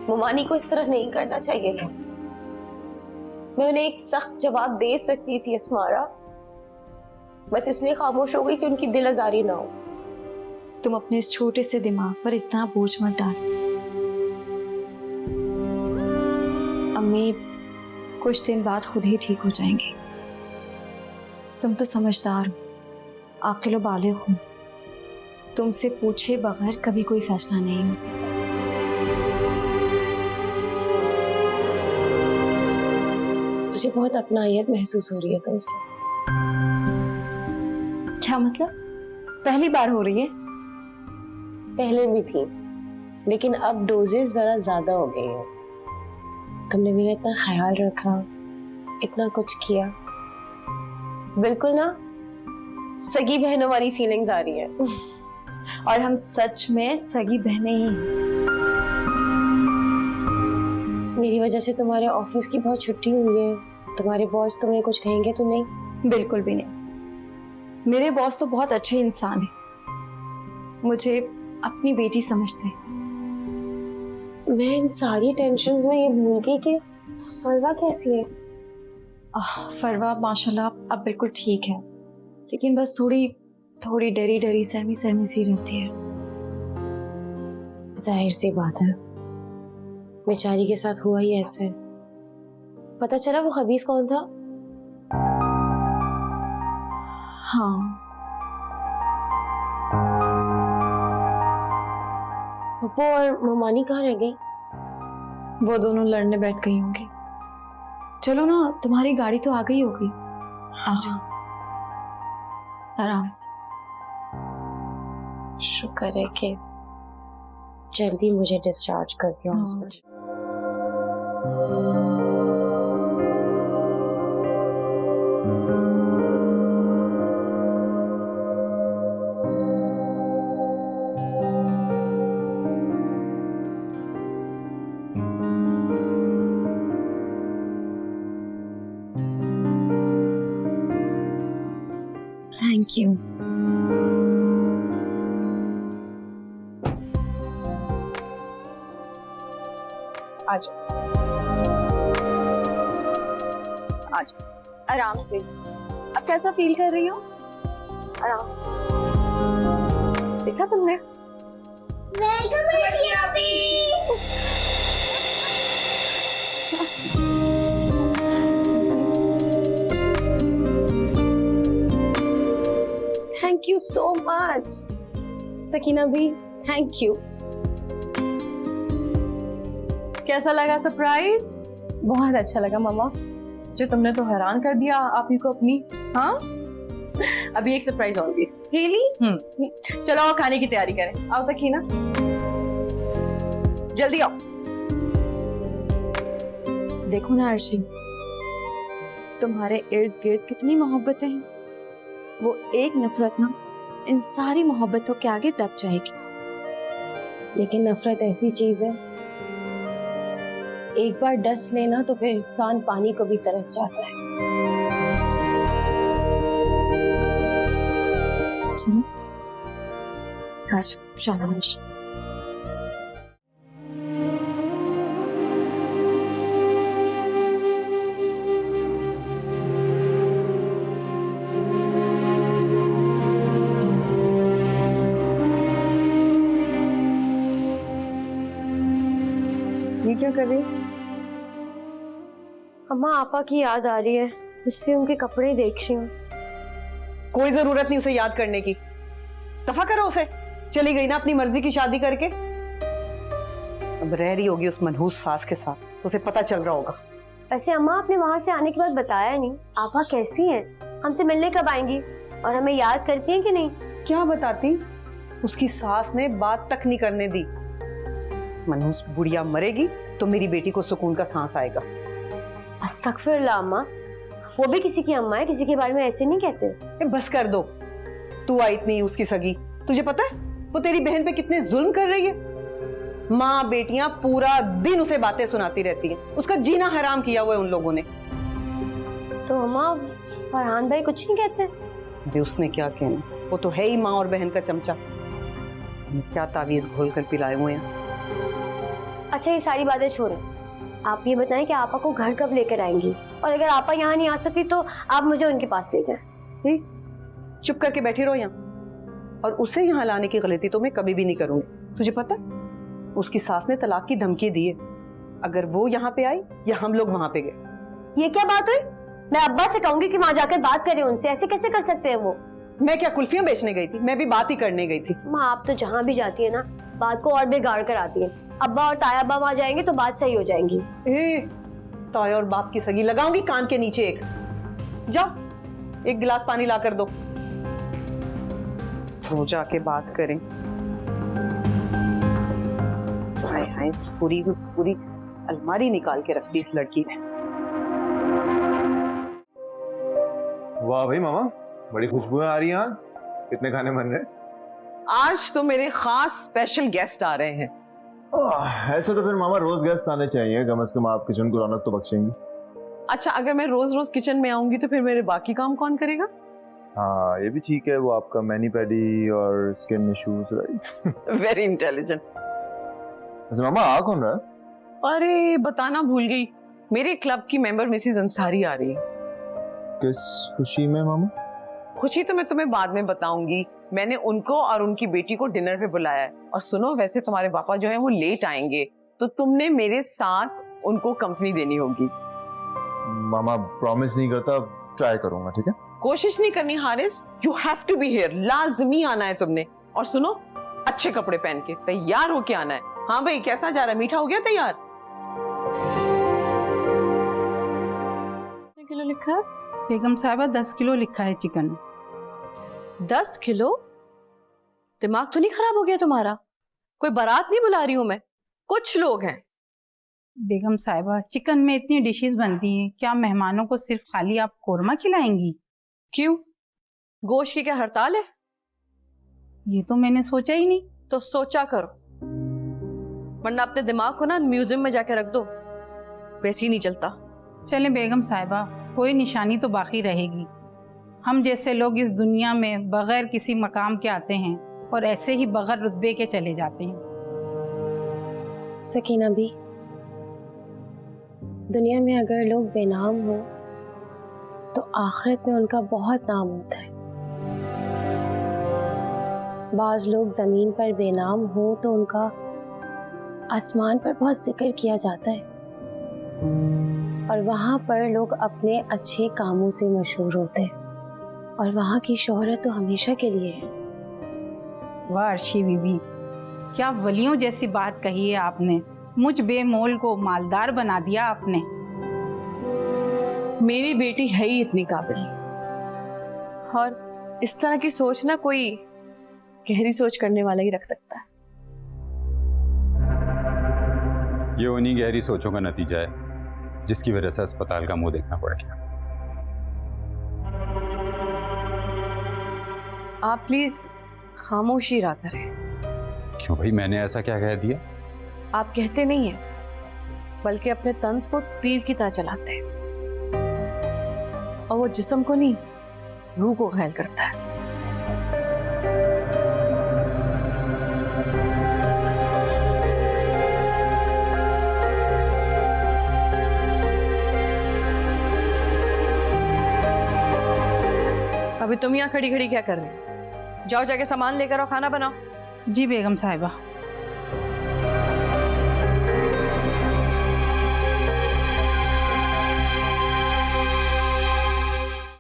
ममानी को इस तरह नहीं करना चाहिए था। मैं उन्हें एक सख्त जवाब दे सकती थी अस्मारा, बस इसलिए खामोश हो गई कि उनकी दिल आजारी ना हो। तुम अपने इस छोटे से दिमाग पर इतना बोझ मत डाल। अम्मी कुछ दिन बाद खुद ही ठीक हो जाएंगे। तुम तो समझदार हो, आकिल व बालिग हो। तुमसे पूछे बगैर कभी कोई फैसला नहीं हो सकता। मुझे बहुत अपनायत महसूस हो रही है तुमसे। क्या मतलब? पहली बार हो रही है? पहले भी थी, लेकिन अब डोजेस जरा ज्यादा हो गई है। तुमने मेरा इतना ख्याल रखा, इतना कुछ किया, बिल्कुल ना सगी बहनों वाली फीलिंग्स आ रही है। और हम सच में सगी बहनें ही हैं। मेरी वजह से तुम्हारे ऑफिस की बहुत छुट्टी हुई है। तुम्हारे बॉस तुम्हें कुछ कहेंगे तो नहीं? बिल्कुल भी नहीं। मेरे बॉस तो बहुत अच्छे इंसान हैं, मुझे अपनी बेटी समझते हैं। मैं इन सारी टेंशन्स में ये भूल गई कि फरवा कैसी है। फरवा माशाल्लाह अब बिल्कुल ठीक है, लेकिन बस थोड़ी डरी डरी सहमी सहमी सी रहती है। जाहिर सी बात है, बेचारी के साथ हुआ ही ऐसा है। पता चला वो खबीस कौन था? हाँ, पप्पू और ममानी कहाँ रह गई? वो दोनों लड़ने बैठ गई होंगी। चलो ना, तुम्हारी गाड़ी तो आ गई होगी। आ जाओ आराम से। शुक्र है कि जल्दी मुझे डिस्चार्ज कर दिया हॉस्पिटल। Thank you. आजा आराम से। अब कैसा फील कर रही हो? आराम से। देखा तुमने? Thank you so much Sakina भी, थैंक यू। कैसा लगा सरप्राइज? बहुत अच्छा लगा मामा। जो तुमने तो हैरान कर दिया आप ही को अपनी। हाँ, अभी एक सरप्राइज और भी। रियली? चलो आओ खाने की तैयारी करें। आओ सकीना, जल्दी आओ। देखो ना अर्शी, तुम्हारे इर्द गिर्द कितनी मोहब्बतें हैं। वो एक नफरत ना इन सारी मोहब्बतों के आगे दब जाएगी। लेकिन नफरत ऐसी चीज है, एक बार डस लेना तो फिर इंसान पानी को भी तरस जाता है। चलो आज शाबाश। ये क्या कर रही? अम्मा आपा की याद आ रही है, इसलिए उनके कपड़े देख रही हूँ। कोई जरूरत नहीं उसे याद करने की, दफा करो उसे। चली गई ना अपनी मर्जी की शादी करके, अब रह रही होगी उस मनहूस सास के साथ, तो उसे पता चल रहा होगा। वैसे अम्मा आपने वहां से आने के बाद बताया नहीं, आपा कैसी हैं? हमसे मिलने कब आएंगी और हमें याद करती हैं कि नहीं? क्या बताती, उसकी सास ने बात तक नहीं करने दी। मनहूस बुढ़िया मरेगी तो मेरी बेटी को सुकून का सांस आएगा। अस्तगफिरुल्लाह अम्मा, वो भी किसी की अम्मा है, किसी के बारे में ऐसे नहीं कहते। बस कर दो, तू आई इतनी उसकी सगी, तुझे पता है वो तेरी बहन पे कितने जुल्म कर रही है। माँ बेटियां पूरा दिन उसे बातें सुनाती रहती हैं, उसका जीना हराम किया हुआ है उन लोगों ने। तो अम्मा फरहान भाई कुछ नहीं कहते? अभी उसने क्या कहना, वो तो है ही माँ और बहन का चमचा। क्या तावीज घोल कर पिलाए हुए हैं। अच्छा ये सारी बातें छोड़ें, आप ये बताएं कि आपा को घर कब लेकर आएंगी, और अगर आपा यहाँ नहीं आ सकती तो आप मुझे उनके पास ले जाएं। ठीक, चुप करके बैठी रहो यहाँ, और उसे यहाँ लाने की गलती तो मैं कभी भी नहीं करूंगी। तुझे पता है उसकी सास ने तलाक की धमकी दी है, अगर वो यहाँ पे आई या हम लोग वहां पे गए। ये क्या बात हुई? मैं अब्बा से कहूंगी कि वहां जाकर बात करें उनसे, ऐसे कैसे कर सकते हैं वो? मैं क्या कुल्फियां बेचने गई थी? मैं भी बात ही करने गई थी। माँ आप तो जहाँ भी जाती है ना, बात को और बिगाड़ कर आती है। अब्बा और ताया अब्बा वहां जाएंगे तो बात सही हो जाएंगी। ए, ताया और बाप की सगी लगाऊंगी कान के नीचे एक। जाओ एक गिलास पानी ला कर दो, तो जाके बात करें। हाय हाय, पूरी पूरी अलमारी निकाल के रख दी इस लड़की ने। वाह भाई मामा, बड़ी खुशबुएं आ रही हैं आज। कितने खाने बन रहे? आज तो मेरे खास स्पेशल गेस्ट आ रहे हैं। ऐसे तो फिर मामा रोज गेस्ट आने चाहिए, कम से कम आप किचन को रौनक तो बख्शेंगी। अच्छा, अगर मैं रोज रोज किचन में आऊंगी तो फिर मेरे बाकी काम कौन करेगा? हाँ ये भी ठीक है, वो आपका मैनी पैडी और skin issues, right? Very intelligent. वैसे मामा आ कौन रहा है? अरे बताना भूल गई, मेरे क्लब की मेंबर मिसेस अंसारी आ रही है। किस खुशी में मामा? खुशी तो मैं तुम्हें बाद में बताऊंगी। मैंने उनको और उनकी बेटी को डिनर पे बुलाया है। और सुनो, वैसे तुम्हारे पापा जो हैं वो लेट आएंगे, तो तुमने मेरे साथ उनको कंपनी देनी होगी। मामा प्रॉमिस नहीं करता, ट्राई करूंगा, ठीक है? कोशिश नहीं करनी Haris, you have to be here, लाजमी आना है तुमने। और सुनो, अच्छे कपड़े पहन के तैयार होके आना है। हाँ भाई, कैसा जा रहा है? मीठा हो गया तैयार? किलो लिखा है बेगम साहिबा? 10 किलो लिखा है चिकन। 10 किलो? दिमाग तो नहीं खराब हो गया तुम्हारा? कोई बारात नहीं बुला रही हूं मैं, कुछ लोग हैं। बेगम साहिबा, चिकन में इतनी डिशेस बनती हैं, क्या मेहमानों को सिर्फ खाली आप कोरमा खिलाएंगी? क्यों, गोश्त की क्या हड़ताल है? ये तो मैंने सोचा ही नहीं। तो सोचा करो, वरना अपने दिमाग को ना म्यूजियम में जाके रख दो, वैसे ही नहीं चलता। चलें बेगम साहिबा, कोई निशानी तो बाकी रहेगी। हम जैसे लोग इस दुनिया में बगैर किसी मकाम के आते हैं और ऐसे ही बगैर रुतबे के चले जाते हैं। सकीना भी, दुनिया में अगर लोग बेनाम हो तो आखिरत में उनका बहुत नाम होता है। बाज लोग जमीन पर बेनाम हो तो उनका आसमान पर बहुत जिक्र किया जाता है, और वहाँ पर लोग अपने अच्छे कामों से मशहूर होते हैं, और वहाँ की शोहरत तो हमेशा के लिए है। वाह अर्शी बीबी, क्या वलियों जैसी बात कही है आपने। मुझ बेमोल को मालदार बना दिया आपने। मेरी बेटी है ही इतनी काबिल, और इस तरह की सोच ना कोई गहरी सोच करने वाला ही रख सकता है। ये उन्हीं गहरी सोचों का नतीजा है जिसकी वजह से अस्पताल का मुंह देखना पड़ गया। आप प्लीज खामोशी रहा करें। क्यों भाई, मैंने ऐसा क्या कह दिया? आप कहते नहीं हैं, बल्कि अपने तंज को तीर की तरह चलाते हैं, और वो जिस्म को नहीं, रूह को घायल करता है। अभी तुम यहाँ खड़ी खड़ी क्या कर रही हो? जाओ जाके सामान लेकर आओ, खाना बनाओ। जी बेगम साहिबा।